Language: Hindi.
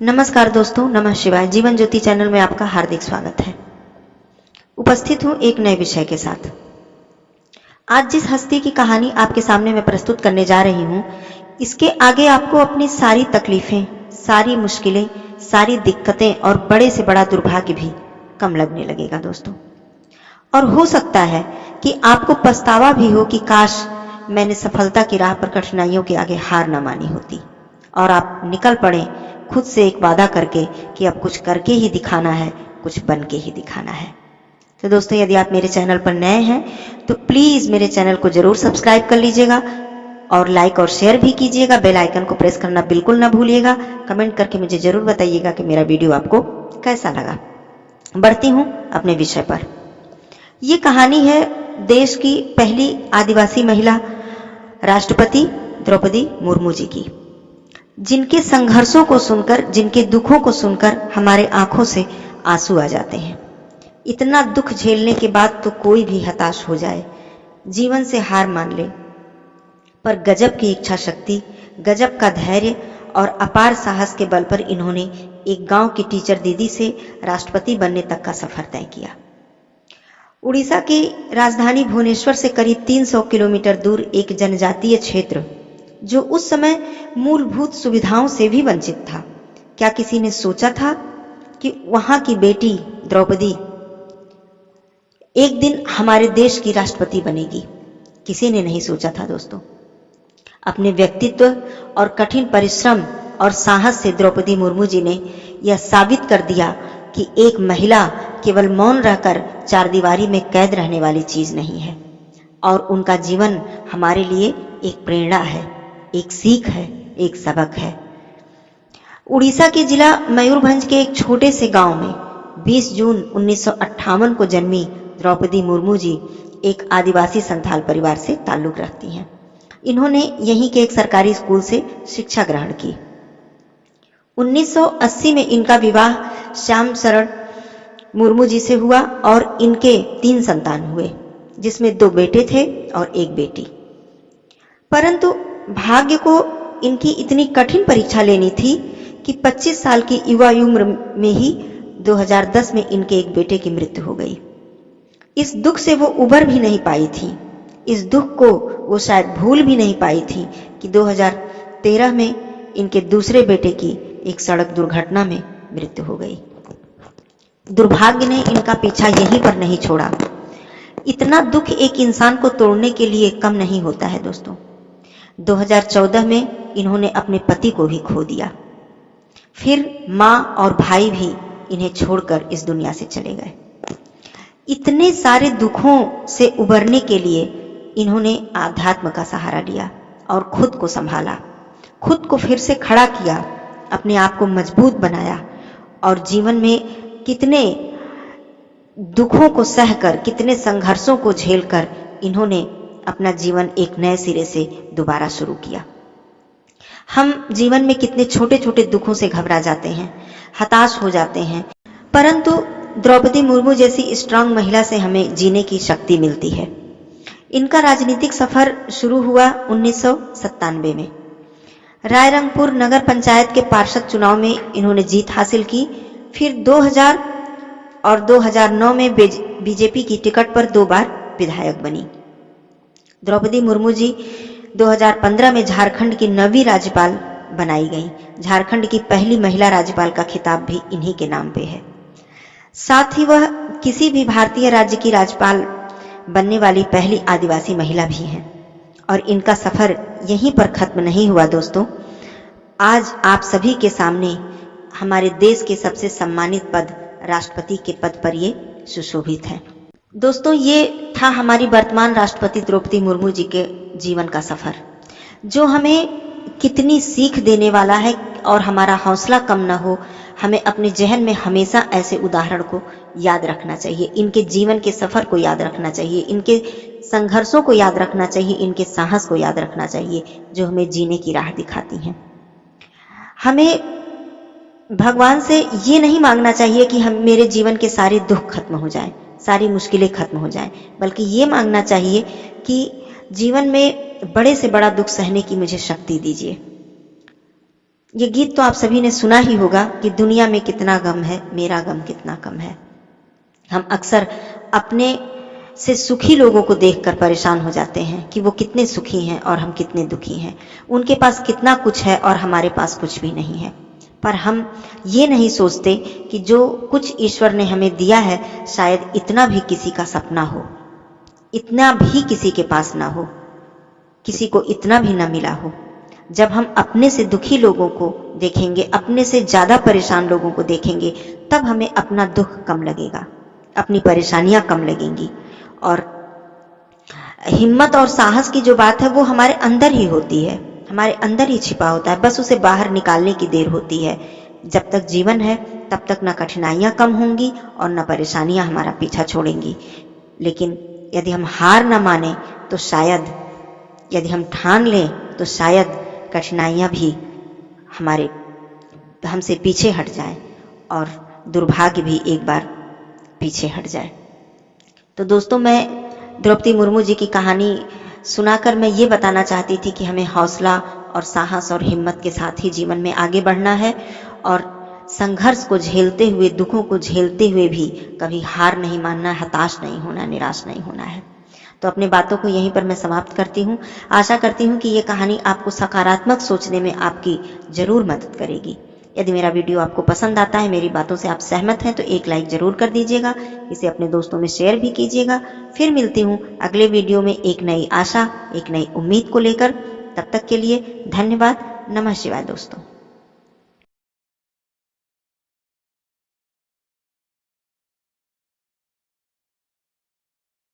नमस्कार दोस्तों, नमः शिवाय। जीवन ज्योति चैनल में आपका हार्दिक स्वागत है। उपस्थित हूँ एक नए विषय के साथ। आज जिस हस्ती की कहानी आपके सामने मैं प्रस्तुत करने जा रही हूँ, इसके आगे आपको अपनी सारी तकलीफें, सारी मुश्किलें, सारी दिक्कतें और बड़े से बड़ा दुर्भाग्य भी कम लगने लगेगा दोस्तों। और हो सकता है कि आपको पछतावा भी हो कि काश मैंने सफलता की राह पर कठिनाइयों के आगे हार न मानी होती और आप निकल पड़े खुद से एक वादा करके कि अब कुछ करके ही दिखाना है, कुछ बन के ही दिखाना है। तो दोस्तों, यदि आप मेरे चैनल पर नए हैं तो प्लीज मेरे चैनल को जरूर सब्सक्राइब कर लीजिएगा और लाइक और शेयर भी कीजिएगा। बेल आइकन को प्रेस करना बिल्कुल ना भूलिएगा। कमेंट करके मुझे जरूर बताइएगा कि मेरा वीडियो आपको कैसा लगा। बढ़ती हूँ अपने विषय पर। ये कहानी है देश की पहली आदिवासी महिला राष्ट्रपति द्रौपदी मुर्मू जी की, जिनके संघर्षों को सुनकर, जिनके दुखों को सुनकर हमारे आंखों से आंसू आ जाते हैं। इतना दुख झेलने के बाद तो कोई भी हताश हो जाए, जीवन से हार मान ले, पर गजब की इच्छा शक्ति, गजब का धैर्य और अपार साहस के बल पर इन्होंने एक गांव की टीचर दीदी से राष्ट्रपति बनने तक का सफर तय किया। उड़ीसा की राजधानी भुवनेश्वर से करीब 300 किलोमीटर दूर एक जनजातीय क्षेत्र, जो उस समय मूलभूत सुविधाओं से भी वंचित था। क्या किसी ने सोचा था कि वहां की बेटी द्रौपदी एक दिन हमारे देश की राष्ट्रपति बनेगी? किसी ने नहीं सोचा था दोस्तों। अपने व्यक्तित्व और कठिन परिश्रम और साहस से द्रौपदी मुर्मू जी ने यह साबित कर दिया कि एक महिला केवल मौन रहकर चारदीवारी में कैद रहने वाली चीज नहीं है, और उनका जीवन हमारे लिए एक प्रेरणा है, एक सीख है, एक सबक है। उड़ीसा के जिला मयूरभंज के एक छोटे से गांव में 20 जून 1958 को जन्मी द्रौपदी मुर्मू जी एक आदिवासी संथाल परिवार से ताल्लुक रखती हैं। इन्होंने यहीं के एक सरकारी स्कूल से शिक्षा ग्रहण की। 1980 में इनका विवाह श्याम शरण मुर्मू जी से हुआ और इनके 3 संतान हुए, जिसमें 2 बेटे थे और 1 बेटी। परंतु भाग्य को इनकी इतनी कठिन परीक्षा लेनी थी कि 25 साल की युवा उम्र में ही 2010 में इनके एक बेटे की मृत्यु हो गई। इस दुख से वो उबर भी नहीं पाई थी। इस दुख को वो शायद भूल भी नहीं पाई थी कि 2013 में इनके दूसरे बेटे की एक सड़क दुर्घटना में मृत्यु हो गई। दुर्भाग्य ने इनका पीछा यहीं पर नहीं छोड़ा। इतना दुख एक इंसान को तोड़ने के लिए कम नहीं होता है दोस्तों। 2014 में इन्होंने अपने पति को भी खो दिया। फिर माँ और भाई भी इन्हें छोड़कर इस दुनिया से चले गए। इतने सारे दुखों से उबरने के लिए इन्होंने आध्यात्म का सहारा लिया और खुद को संभाला, खुद को फिर से खड़ा किया, अपने आप को मजबूत बनाया और जीवन में कितने दुखों को सहकर, कितने संघर्षों को झेलकर इन्होंने अपना जीवन एक नए सिरे से दोबारा शुरू किया। हम जीवन में कितने छोटे छोटे दुखों से घबरा जाते हैं, हताश हो जाते हैं, परंतु द्रौपदी मुर्मू जैसी स्ट्रांग महिला से हमें जीने की शक्ति मिलती है। इनका राजनीतिक सफर शुरू हुआ 1997 में। रायरंगपुर नगर पंचायत के पार्षद चुनाव में इन्होंने जीत हासिल की। फिर 2000 और 2009 में बीजेपी की टिकट पर 2 बार विधायक बनी। द्रौपदी मुर्मू जी 2015 में झारखंड की 9वीं राज्यपाल बनाई गई। झारखंड की पहली महिला राज्यपाल का खिताब भी इन्हीं के नाम पे है। साथ ही वह किसी भी भारतीय राज्य की राज्यपाल बनने वाली पहली आदिवासी महिला भी हैं। और इनका सफर यहीं पर खत्म नहीं हुआ दोस्तों। आज आप सभी के सामने हमारे देश के सबसे सम्मानित पद, राष्ट्रपति के पद पर ये सुशोभित है। दोस्तों, ये था हमारी वर्तमान राष्ट्रपति द्रौपदी मुर्मू जी के जीवन का सफर, जो हमें कितनी सीख देने वाला है। और हमारा हौसला कम न हो, हमें अपने जहन में हमेशा ऐसे उदाहरण को याद रखना चाहिए, इनके जीवन के सफर को याद रखना चाहिए, इनके संघर्षों को याद रखना चाहिए, इनके साहस को याद रखना चाहिए, जो हमें जीने की राह दिखाती हैं। हमें भगवान से ये नहीं मांगना चाहिए कि हम मेरे जीवन के सारे दुख खत्म हो जाएं, सारी मुश्किलें खत्म हो जाएं, बल्कि ये मांगना चाहिए कि जीवन में बड़े से बड़ा दुख सहने की मुझे शक्ति दीजिए। ये गीत तो आप सभी ने सुना ही होगा कि दुनिया में कितना गम है, मेरा गम कितना कम है। हम अक्सर अपने से सुखी लोगों को देखकर परेशान हो जाते हैं कि वो कितने सुखी हैं और हम कितने दुखी हैं, उनके पास कितना कुछ है और हमारे पास कुछ भी नहीं है। पर हम ये नहीं सोचते कि जो कुछ ईश्वर ने हमें दिया है शायद इतना भी किसी का सपना हो, इतना भी किसी के पास ना हो, किसी को इतना भी ना मिला हो। जब हम अपने से दुखी लोगों को देखेंगे, अपने से ज्यादा परेशान लोगों को देखेंगे, तब हमें अपना दुख कम लगेगा, अपनी परेशानियां कम लगेंगी। और हिम्मत और साहस की जो बात है वो हमारे अंदर ही होती है, हमारे अंदर ही छिपा होता है, बस उसे बाहर निकालने की देर होती है। जब तक जीवन है तब तक ना कठिनाइयां कम होंगी और ना परेशानियां हमारा पीछा छोड़ेंगी। लेकिन यदि हम हार ना माने तो शायद, यदि हम ठान लें तो शायद कठिनाइयां भी हमसे पीछे हट जाए और दुर्भाग्य भी एक बार पीछे हट जाए। तो दोस्तों, मैं द्रौपदी मुर्मू जी की कहानी सुनाकर मैं ये बताना चाहती थी कि हमें हौसला और साहस और हिम्मत के साथ ही जीवन में आगे बढ़ना है और संघर्ष को झेलते हुए, दुखों को झेलते हुए भी कभी हार नहीं मानना, हताश नहीं होना, निराश नहीं होना है। तो अपनी बातों को यहीं पर मैं समाप्त करती हूँ। आशा करती हूँ कि ये कहानी आपको सकारात्मक सोचने में आपकी जरूर मदद करेगी। यदि मेरा वीडियो आपको पसंद आता है, मेरी बातों से आप सहमत हैं, तो एक लाइक जरूर कर दीजिएगा, इसे अपने दोस्तों में शेयर भी कीजिएगा। फिर मिलती हूँ अगले वीडियो में एक नई आशा, एक नई उम्मीद को लेकर। तब तक के लिए धन्यवाद। नमः शिवाय दोस्तों।